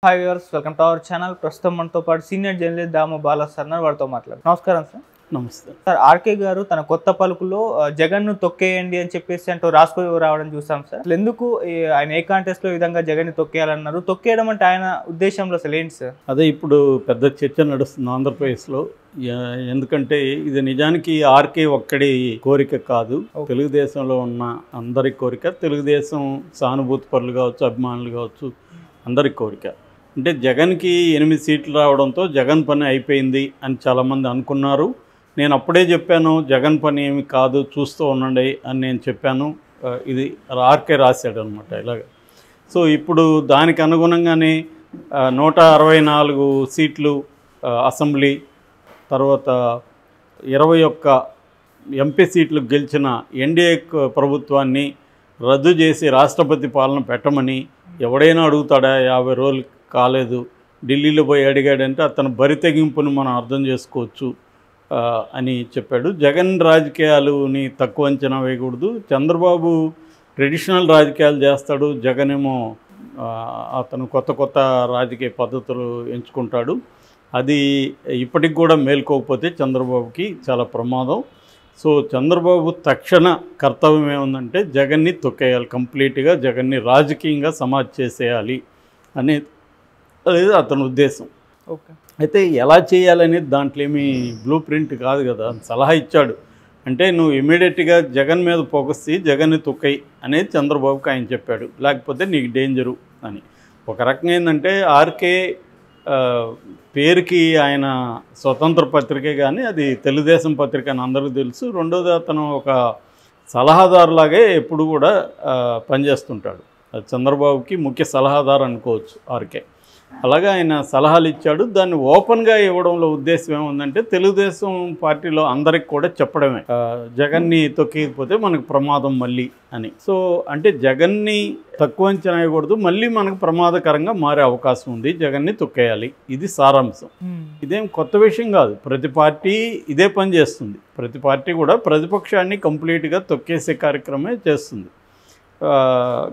Hi viewers, welcome to our channel. ప్రస్తుతం మనతో పాటు సీనియర్ జర్నలిస్ట్ దామ బాలా సార్ వారితో మాట్లాడు. నమస్కారం సార్. నమస్తే సార్, ఆర్కే గారు తన కొత్త పలుకులో జగన్ను తొక్కేయండి అని చెప్పేసి అంటూ రాసుకు రావడం చూసాం సార్. అసలు ఎందుకు ఆయన ఏ కాంటెస్ట్లో ఈ విధంగా జగన్ని తొక్కేయాలన్నారు? తొక్కేయడం అంటే ఆయన ఉద్దేశంలో అసలు ఏంటి సార్? అదే ఇప్పుడు పెద్ద చర్చ నడుస్తుంది ఆంధ్రప్రదేశ్లో. ఎందుకంటే ఇది నిజానికి ఆర్కే ఒక్కడి కోరిక కాదు, తెలుగుదేశంలో ఉన్న అందరి కోరిక. తెలుగుదేశం సానుభూతి పరులు కావచ్చు, అభిమానులు కావచ్చు, అందరి కోరిక. అంటే జగన్కి 8 సీట్లు రావడంతో జగన్ పని అయిపోయింది అని చాలామంది అనుకున్నారు. నేను అప్పుడే చెప్పాను, జగన్ పని ఏమి కాదు, చూస్తూ ఉండండి అని నేను చెప్పాను. ఇది ఆర్కే రాశాడు అనమాట ఇలాగ. సో ఇప్పుడు దానికి అనుగుణంగానే 164 సీట్లు అసెంబ్లీ, తర్వాత 21 ఎంపీ సీట్లు గెలిచిన ఎన్డీఏ ప్రభుత్వాన్ని రద్దు చేసి రాష్ట్రపతి పాలన పెట్టమని ఎవడైనా అడుగుతాడా? 50 రోజులు కాలేదు, ఢిల్లీలో పోయి అడిగాడంటే అతను బరి తెగింపును మనం అర్థం చేసుకోవచ్చు అని చెప్పాడు. జగన్ రాజకీయాలని తక్కువ అంచనా వేయకూడదు. చంద్రబాబు ట్రెడిషనల్ రాజకీయాలు చేస్తాడు, జగన్ ఏమో అతను కొత్త రాజకీయ పద్ధతులు ఎంచుకుంటాడు. అది ఇప్పటికి కూడా మేల్కోకపోతే చంద్రబాబుకి చాలా ప్రమాదం. సో చంద్రబాబు తక్షణ కర్తవ్యం ఏముందంటే జగన్ని తొక్కేయాలి, కంప్లీట్గా జగన్ని రాజకీయంగా సమాజ్ చేసేయాలి అనేది అతని ఉద్దేశం. ఓకే, అయితే ఎలా చేయాలనేది దాంట్లో ఏమీ బ్లూ ప్రింట్ కాదు కదా, సలహా ఇచ్చాడు. అంటే నువ్వు ఇమీడియట్గా జగన్ మీద ఫోకస్ చేయి, జగన్ని తొక్కయి అనేది చంద్రబాబుకి ఆయన చెప్పాడు, లేకపోతే నీకు డేంజరు అని. ఒక రకంగా ఏంటంటే ఆర్కే పేరుకి ఆయన స్వతంత్ర పత్రికే కానీ అది తెలుగుదేశం పత్రిక అని అందరికీ తెలుసు. రెండోది అతను ఒక సలహాదారులాగే ఎప్పుడు కూడా పనిచేస్తుంటాడు. చంద్రబాబుకి ముఖ్య సలహాదారు అనుకోవచ్చు ఆర్కే. అలాగే ఆయన సలహాలు ఇచ్చాడు. దాన్ని ఓపెన్గా ఇవ్వడంలో ఉద్దేశం ఏముందంటే తెలుగుదేశం పార్టీలో అందరికి కూడా చెప్పడమే, జగన్ని తొక్కిపోతే మనకు ప్రమాదం మళ్ళీ అని. సో అంటే జగన్ని తక్కువ అంచనా వేయకూడదు, మళ్ళీ మనకు ప్రమాదకరంగా మారే అవకాశం ఉంది, జగన్ని తొక్కేయాలి. ఇది సారాంశం. ఇదేం కొత్త విషయం కాదు, ప్రతి పార్టీ ఇదే పని చేస్తుంది. ప్రతి పార్టీ కూడా ప్రతిపక్షాన్ని కంప్లీట్గా తొక్కేసే కార్యక్రమమే చేస్తుంది.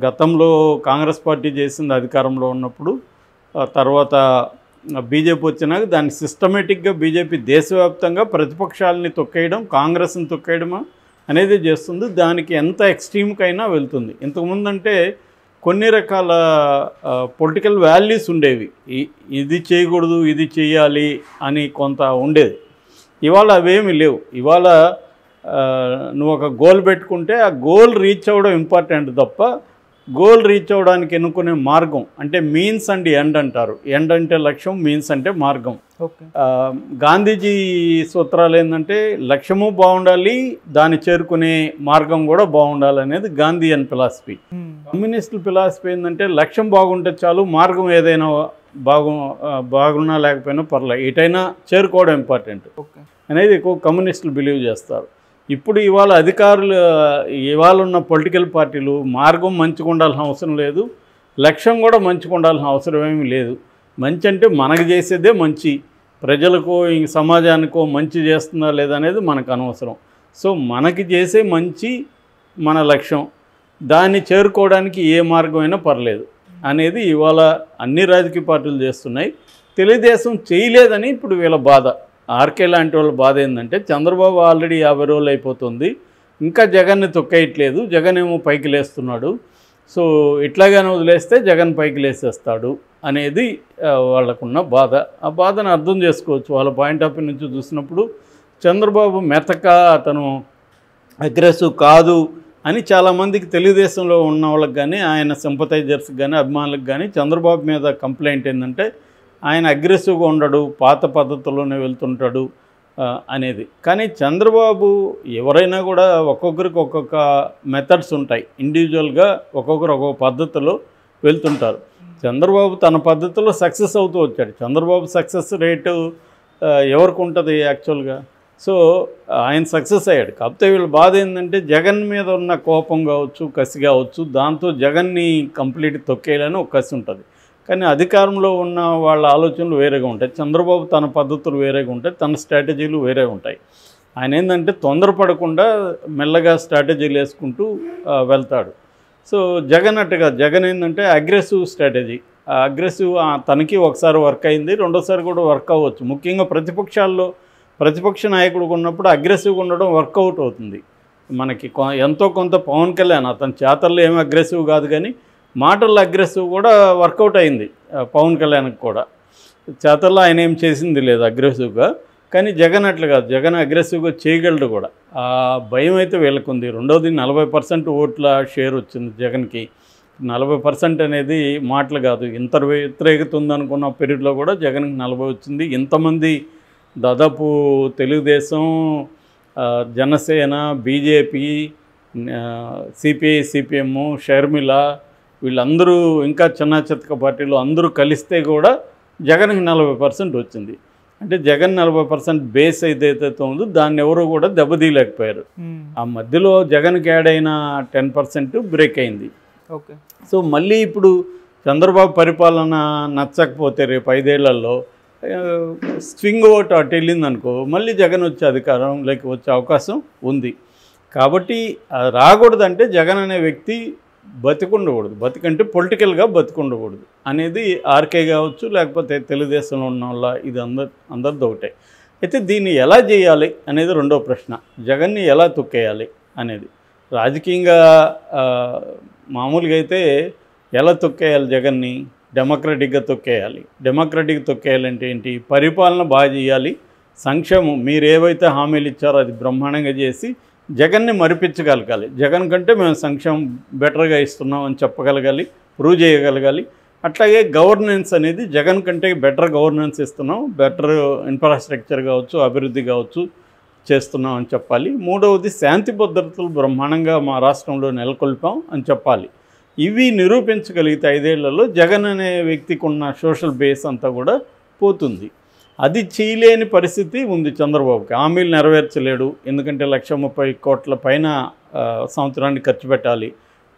గతంలో కాంగ్రెస్ పార్టీ చేసింది అధికారంలో ఉన్నప్పుడు. తర్వాత బీజేపీ వచ్చినాక దాన్ని సిస్టమేటిక్గా బీజేపీ దేశవ్యాప్తంగా ప్రతిపక్షాలని తొక్కేయడం, కాంగ్రెస్ని తొక్కేయడం అనేది చేస్తుంది. దానికి ఎంత ఎక్స్ట్రీమ్కైనా వెళ్తుంది. ఇంతకుముందు అంటే కొన్ని రకాల పొలిటికల్ వాల్యూస్ ఉండేవి, ఇది చేయకూడదు ఇది చేయాలి అని కొంత ఉండేది. ఇవాళ అవేమీ లేవు. ఇవాళ నువ్వు ఒక గోల్ పెట్టుకుంటే ఆ గోల్ రీచ్ అవ్వడం ఇంపార్టెంట్ తప్ప గోల్ రీచ్ అవ్వడానికి ఎన్నుకునే మార్గం అంటే మీన్స్ అండ్ ఎండ్ అంటారు. ఎండ్ అంటే లక్ష్యం, మీన్స్ అంటే మార్గం. గాంధీజీ సూత్రాలు ఏంటంటే లక్ష్యము బాగుండాలి, దాన్ని చేరుకునే మార్గం కూడా బాగుండాలి అనేది గాంధీయన్ ఫిలాసఫీ. కమ్యూనిస్టుల ఫిలాసఫీ ఏంటంటే లక్ష్యం బాగుంటే చాలు, మార్గం ఏదైనా బాగున్నా లేకపోయినా పర్లేదు, ఎటైనా చేరుకోవడం ఇంపార్టెంట్ అనేది ఎక్కువ కమ్యూనిస్టులు బిలీవ్ చేస్తారు. ఇప్పుడు ఇవాళ అధికారులు, ఇవాళ ఉన్న పొలిటికల్ పార్టీలు మార్గం మంచిగా ఉండాల్సిన అవసరం లేదు, లక్ష్యం కూడా మంచిగా ఉండాల్సిన అవసరం ఏమీ లేదు. మంచి అంటే మనకు చేసేదే మంచి, ప్రజలకో ఇంక సమాజానికో మంచి చేస్తుందా లేదా అనేది మనకు అనవసరం. సో మనకి చేసే మంచి మన లక్ష్యం, దాన్ని చేరుకోవడానికి ఏ మార్గమైనా పర్లేదు అనేది ఇవాళ అన్ని రాజకీయ పార్టీలు చేస్తున్నాయి. తెలుగుదేశం చేయలేదని ఇప్పుడు వీళ్ళ బాధ. ఆర్కే లాంటి వాళ్ళ బాధ ఏంటంటే చంద్రబాబు ఆల్రెడీ 50 రోజులు అయిపోతుంది, ఇంకా జగన్ని తొక్కేయట్లేదు, జగన్ ఏమో పైకి లేస్తున్నాడు, సో ఇట్లాగానే వదిలేస్తే జగన్ పైకి లేసేస్తాడు అనేది వాళ్ళకున్న బాధ. ఆ బాధను అర్థం చేసుకోవచ్చు వాళ్ళ పాయింట్ ఆఫ్ వ్యూ నుంచి చూసినప్పుడు. చంద్రబాబు మెతక, అతను అగ్రెసివ్ కాదు అని చాలామందికి తెలుగుదేశంలో ఉన్న వాళ్ళకి కానీ ఆయన సింపథైజర్స్కి కానీ అభిమానులకు కానీ చంద్రబాబు మీద కంప్లైంట్ ఏంటంటే ఆయన అగ్రెసివ్గా ఉండడు, పాత పద్ధతుల్లోనే వెళ్తుంటాడు అనేది. కానీ చంద్రబాబు ఎవరైనా కూడా ఒక్కొక్కరికి ఒక్కొక్క మెథడ్స్ ఉంటాయి, ఇండివిజువల్గా ఒక్కొక్కరు ఒక్కొక్క పద్ధతిలో వెళ్తుంటారు. చంద్రబాబు తన పద్ధతిలో సక్సెస్ అవుతూ వచ్చాడు. చంద్రబాబు సక్సెస్ రేటు ఎవరికి ఉంటుంది యాక్చువల్గా? సో ఆయన సక్సెస్ అయ్యాడు. కాకపోతే వీళ్ళ బాధ ఏంటంటే జగన్ మీద ఉన్న కోపం కావచ్చు, కసి కావచ్చు, దాంతో జగన్ని కంప్లీట్ తొక్కేయాలని ఒక కసి ఉంటుంది. కానీ అధికారంలో ఉన్న వాళ్ళ ఆలోచనలు వేరేగా ఉంటాయి, చంద్రబాబు తన పద్ధతులు వేరేగా ఉంటాయి, తన స్ట్రాటజీలు వేరే ఉంటాయి. ఆయన ఏంటంటే తొందరపడకుండా మెల్లగా స్ట్రాటజీలు వేసుకుంటూ వెళ్తాడు. సో జగన్ అట్టుగా, జగన్ ఏంటంటే అగ్రెసివ్ స్ట్రాటజీ, అగ్రెసివ్ తనకి ఒకసారి వర్క్ అయింది, రెండోసారి కూడా వర్క్ అవ్వచ్చు. ముఖ్యంగా ప్రతిపక్ష నాయకుడికి ఉన్నప్పుడు అగ్రెసివ్గా ఉండడం వర్కౌట్ అవుతుంది మనకి. ఎంతో కొంత పవన్ కళ్యాణ్ అతని చేతల్లో ఏమి అగ్రెసివ్ కాదు, కానీ మాటల్లో అగ్రెసివ్ కూడా వర్కౌట్ అయింది పవన్ కళ్యాణ్కి కూడా. చేతల్లో ఆయన ఏం చేసింది లేదు అగ్రెసివ్గా, కానీ జగన్ అట్లా కాదు, జగన్ అగ్రెసివ్గా చేయగలడు కూడా. ఆ భయం అయితే వీళ్ళకుంది. రెండోది 40% ఓట్ల షేర్ వచ్చింది జగన్కి. 40% అనేది మాటలు కాదు, ఇంత వ్యతిరేకత ఉందనుకున్న పీరియడ్లో కూడా జగన్కి 40 వచ్చింది. ఇంతమంది దాదాపు Telugu Desam, Janasena, BJP, CPI, CPM, Sharmila వీళ్ళందరూ ఇంకా చిన్న చితక పార్టీలు అందరూ కలిస్తే కూడా జగన్కి 40% వచ్చింది. అంటే జగన్ 40% బేస్ ఏదైతే ఉందో దాన్ని ఎవరు కూడా దెబ్బతీయలేకపోయారు. ఆ మధ్యలో జగన్కి యాడ్ అయిన 10% బ్రేక్ అయింది. ఓకే. సో మళ్ళీ ఇప్పుడు చంద్రబాబు పరిపాలన నచ్చకపోతే రేపు 5 ఏళ్లలో స్వింగ్ ఓట్ అటు వెళ్ళిందనుకో, మళ్ళీ జగన్ వచ్చే అధికారం లేక వచ్చే అవకాశం ఉంది. కాబట్టి రాకూడదంటే జగన్ అనే వ్యక్తి బతికుండకూడదు, బతికంటే పొలిటికల్గా బతికుండకూడదు అనేది ఆర్కే కావచ్చు, లేకపోతే తెలుగుదేశంలో ఉన్న వాళ్ళ ఇది అందరిది ఒకటే. అయితే దీన్ని ఎలా చేయాలి అనేది రెండో ప్రశ్న. జగన్ని ఎలా తొక్కేయాలి అనేది రాజకీయంగా మామూలుగా అయితే ఎలా తొక్కేయాలి జగన్ని? డెమోక్రటిక్గా తొక్కేయాలి. డెమోక్రటిక్గా తొక్కేయాలంటే ఏంటి? పరిపాలన బాగా చేయాలి, సంక్షేమం మీరు ఏవైతే హామీలు ఇచ్చారో అది బ్రహ్మాండంగా చేసి జగన్ని మరిపించగలగాలి. జగన్ కంటే మేము సంక్షేమం బెటర్గా ఇస్తున్నాం అని చెప్పగలగాలి, ప్రూవ్ చేయగలగాలి. అట్లాగే గవర్నెన్స్ అనేది జగన్ కంటే బెటర్ గవర్నెన్స్ ఇస్తున్నాం, బెటర్ ఇన్ఫ్రాస్ట్రక్చర్ కావచ్చు, అభివృద్ధి కావచ్చు చేస్తున్నాం అని చెప్పాలి. మూడవది శాంతి భద్రతలు బ్రహ్మాండంగా మా రాష్ట్రంలో నెలకొల్పాం అని చెప్పాలి. ఇవి నిరూపించగలిగితే 5 ఏళ్లలో జగన్ అనే వ్యక్తికి ఉన్న సోషల్ బేస్ అంతా కూడా పోతుంది. అది చేయలేని పరిస్థితి ఉంది చంద్రబాబుకి. హామీలు నెరవేర్చలేడు, ఎందుకంటే 130 కోట్ల పైన సంవత్సరానికి ఖర్చు పెట్టాలి.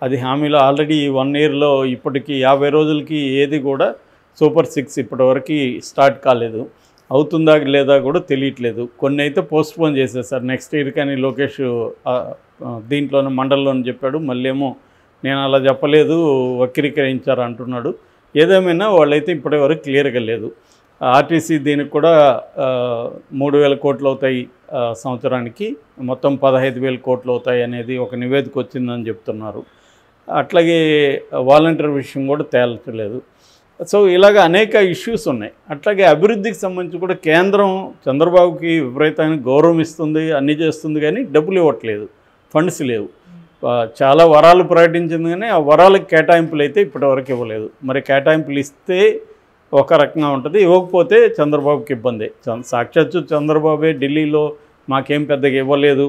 అది హామీలు ఆల్రెడీ 1 ఇయర్లో ఇప్పటికీ 50 రోజులకి ఏది కూడా సూపర్ 6 ఇప్పటివరకు స్టార్ట్ కాలేదు. అవుతుందా లేదా కూడా తెలియట్లేదు. కొన్ని అయితే పోస్ట్పోన్ చేసేసారు నెక్స్ట్ ఇయర్, కానీ లోకేష్ దీంట్లోనే మండలంలోనే చెప్పాడు. మళ్ళీ ఏమో నేను అలా చెప్పలేదు, వక్రీకరించారు అంటున్నాడు. ఏదేమైనా వాళ్ళైతే ఇప్పటివరకు క్లియర్గా లేదు. ఆర్టీసీ దీనికి కూడా 3,000 కోట్లు అవుతాయి సంవత్సరానికి, మొత్తం 15,000 కోట్లు అవుతాయి అనేది ఒక నివేదిక వచ్చిందని చెప్తున్నారు. అట్లాగే వాలంటీర్ విషయం కూడా తేల్చలేదు. సో ఇలాగ అనేక ఇష్యూస్ ఉన్నాయి. అట్లాగే అభివృద్ధికి సంబంధించి కూడా కేంద్రం చంద్రబాబుకి విపరీతమైన గౌరవం ఇస్తుంది, అన్నీ చేస్తుంది, కానీ డబ్బులు ఇవ్వట్లేదు, ఫండ్స్ లేవు. చాలా వరాలు ప్రకటించింది, కానీ ఆ వరాలకు కేటాయింపులు అయితే ఇప్పటివరకు ఇవ్వలేదు. మరి కేటాయింపులు ఇస్తే ఒక రకంగా ఉంటుంది, ఇవ్వకపోతే చంద్రబాబుకి ఇబ్బంది. సాక్షాత్తు చంద్రబాబే ఢిల్లీలో మాకేం పెద్దగా ఇవ్వలేదు,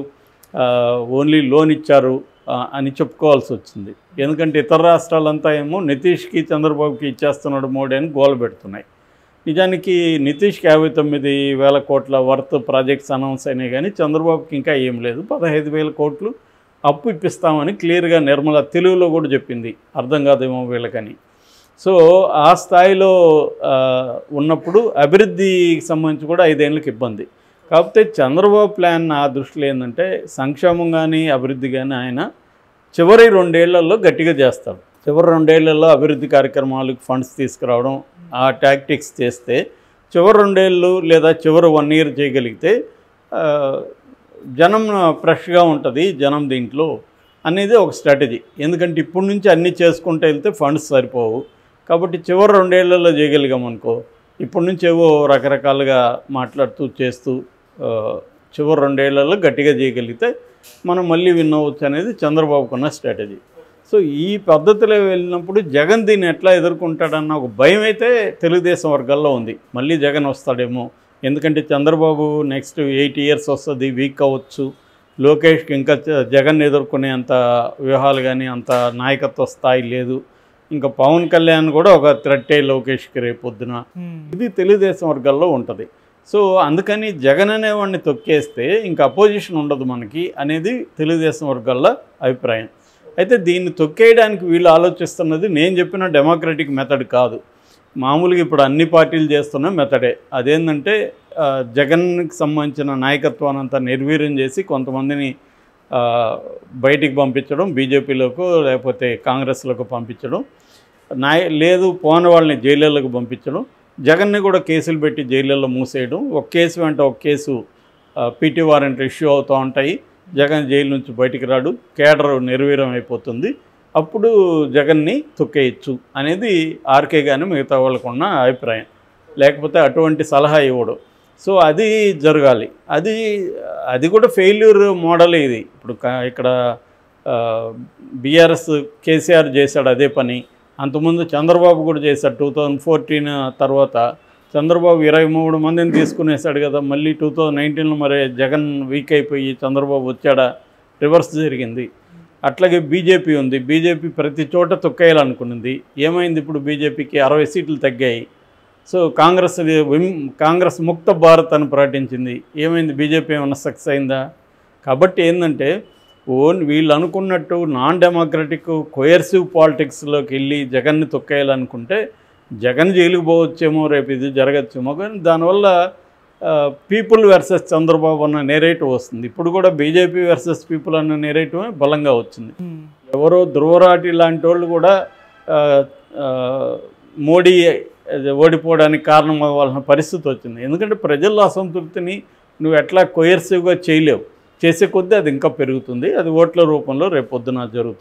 ఓన్లీ లోన్ ఇచ్చారు అని చెప్పుకోవాల్సి వచ్చింది. ఎందుకంటే ఇతర రాష్ట్రాలంతా ఏమో నితీష్కి చంద్రబాబుకి ఇచ్చేస్తున్నాడు మోడీ అని గోల పెడుతున్నాయి. నిజానికి నితీష్కి 59,000 కోట్ల వర్త్ ప్రాజెక్ట్స్ అనౌన్స్ అయినాయి, కానీ చంద్రబాబుకి ఇంకా ఏం లేదు. 15,000 కోట్లు అప్పు ఇప్పిస్తామని క్లియర్గా నిర్మల తెలుగులో కూడా చెప్పింది, అర్థం కాదేమో వీళ్ళకని. సో ఆ స్థాయిలో ఉన్నప్పుడు అభివృద్ధికి సంబంధించి కూడా 5 ఏళ్ళకి ఇబ్బంది. కాకపోతే చంద్రబాబు ప్లాన్ నా దృష్టిలో ఏంటంటే సంక్షేమం కానీ అభివృద్ధి కానీ ఆయన చివరి 2 ఏళ్లలో గట్టిగా చేస్తాడు. చివరి 2 ఏళ్లలో అభివృద్ధి కార్యక్రమాలకు ఫండ్స్ తీసుకురావడం, ఆ టాక్టిక్స్ చేస్తే చివరి 2 ఏళ్ళు లేదా చివరి 1 ఇయర్ చేయగలిగితే జనం ఫ్రెష్గా ఉంటుంది, జనం దీంట్లో అనేది ఒక స్ట్రాటజీ. ఎందుకంటే ఇప్పటి నుంచి అన్నీ చేసుకుంటూ వెళ్తే ఫండ్స్ సరిపోవు. కాబట్టి చివరి 2 ఏళ్లలో చేయగలిగామనుకో, ఇప్పటి నుంచి ఏవో రకరకాలుగా మాట్లాడుతూ చేస్తూ చివరి 2 ఏళ్లలో గట్టిగా చేయగలిగితే మనం మళ్ళీ విన్ అవ్వచ్చు అనేది చంద్రబాబుకున్న స్ట్రాటజీ. సో ఈ పద్ధతిలో వెళ్ళినప్పుడు జగన్ దీన్ని ఎట్లా ఎదుర్కొంటాడన్న ఒక భయం అయితే తెలుగుదేశం వర్గాల్లో ఉంది. మళ్ళీ జగన్ వస్తాడేమో, ఎందుకంటే చంద్రబాబు నెక్స్ట్ 8 ఇయర్స్ వస్తుంది, వీక్ అవ్వచ్చు. లోకేష్కి ఇంకా జగన్ ఎదుర్కొనే అంత వ్యూహాలు కానీ అంత నాయకత్వ స్థాయి లేదు. ఇంకా పవన్ కళ్యాణ్ కూడా ఒక థ్రెట్టే లోకేష్కి రేపొద్దున. ఇది తెలుగుదేశం వర్గాల్లో ఉంటుంది. సో అందుకని జగన్ అనేవాడిని తొక్కేస్తే ఇంకా అపోజిషన్ ఉండదు మనకి అనేది తెలుగుదేశం వర్గాల్లో అభిప్రాయం. అయితే దీన్ని తొక్కేయడానికి వీళ్ళు ఆలోచిస్తున్నది నేను చెప్పిన డెమోక్రటిక్ మెథడ్ కాదు, మామూలుగా ఇప్పుడు అన్ని పార్టీలు చేస్తున్న మెథడే. అదేంటంటే జగన్కి సంబంధించిన నాయకత్వాన్ని అంతా నిర్వీర్యం చేసి కొంతమందిని బయటికి పంపించడం, బీజేపీలోకి లేకపోతే కాంగ్రెస్లోకి పంపించడం, లేదు పోని వాళ్ళని జైళ్ళకు పంపించడం, జగన్ని కూడా కేసులు పెట్టి జైళ్ళల్లో మూసేయడం, ఒక కేసు వెంట ఒక కేసు పీటీ వారెంట్ ఇష్యూ అవుతూ ఉంటాయి, జగన్ జైలు నుంచి బయటికి రాడు, కేడర్ నిర్వీర్యం అయిపోతుంది, అప్పుడు జగన్ని తొక్కేయచ్చు అనేది ఆర్కే కానీ మిగతా వాళ్ళకున్న అభిప్రాయం. లేకపోతే అటువంటి సలహా ఇవ్వడు. సో అది జరగాలి. అది కూడా ఫెయిల్యూర్ మోడల్ ఇది. ఇప్పుడు ఇక్కడ బీఆర్ఎస్ కేసీఆర్ చేశాడు అదే పని, అంతకుముందు చంద్రబాబు కూడా చేశాడు. 2014 తర్వాత చంద్రబాబు 23 మందిని తీసుకునేసాడు కదా. మళ్ళీ 2019లో మరి జగన్ వీక్ అయిపోయి చంద్రబాబు వచ్చాడా, రివర్స్ జరిగింది. అట్లాగే బీజేపీ ఉంది. బీజేపీ ప్రతి చోట తొక్కేయాలనుకున్నది. ఏమైంది? ఇప్పుడు బీజేపీకి 60 సీట్లు తగ్గాయి. సో కాంగ్రెస్ ముక్త భారత్ అని ప్రకటించింది. ఏమైంది? బీజేపీ ఏమన్నా సక్సెస్ అయిందా? కాబట్టి ఏంటంటే వీళ్ళు అనుకున్నట్టు నాన్ డెమోక్రటిక్ కోయర్సివ్ పాలిటిక్స్లోకి వెళ్ళి జగన్ని తొక్కేయాలనుకుంటే జగన్ జైలుకు పోవచ్చేమో, రేపు ఇది జరగచ్చేమో. కానీ దానివల్ల పీపుల్ వర్సెస్ చంద్రబాబు అన్న నెరేటివ్ వస్తుంది. ఇప్పుడు కూడా బీజేపీ వర్సెస్ పీపుల్ అన్న నెరేటివ్ బలంగా వచ్చింది. ఎవరో ధ్రువరాటి లాంటి వాళ్ళు కూడా మోడీ ఓడిపోవడానికి కారణం అవ్వాల్సిన పరిస్థితి వచ్చింది. ఎందుకంటే ప్రజల్లో అసంతృప్తిని నువ్వు ఎట్లా కోయర్సివ్గా చేయలేవు. చేసే కొద్దీ అది ఇంకా పెరుగుతుంది. అది ఓట్ల రూపంలో రేపు పొద్దున జరుగుతుంది.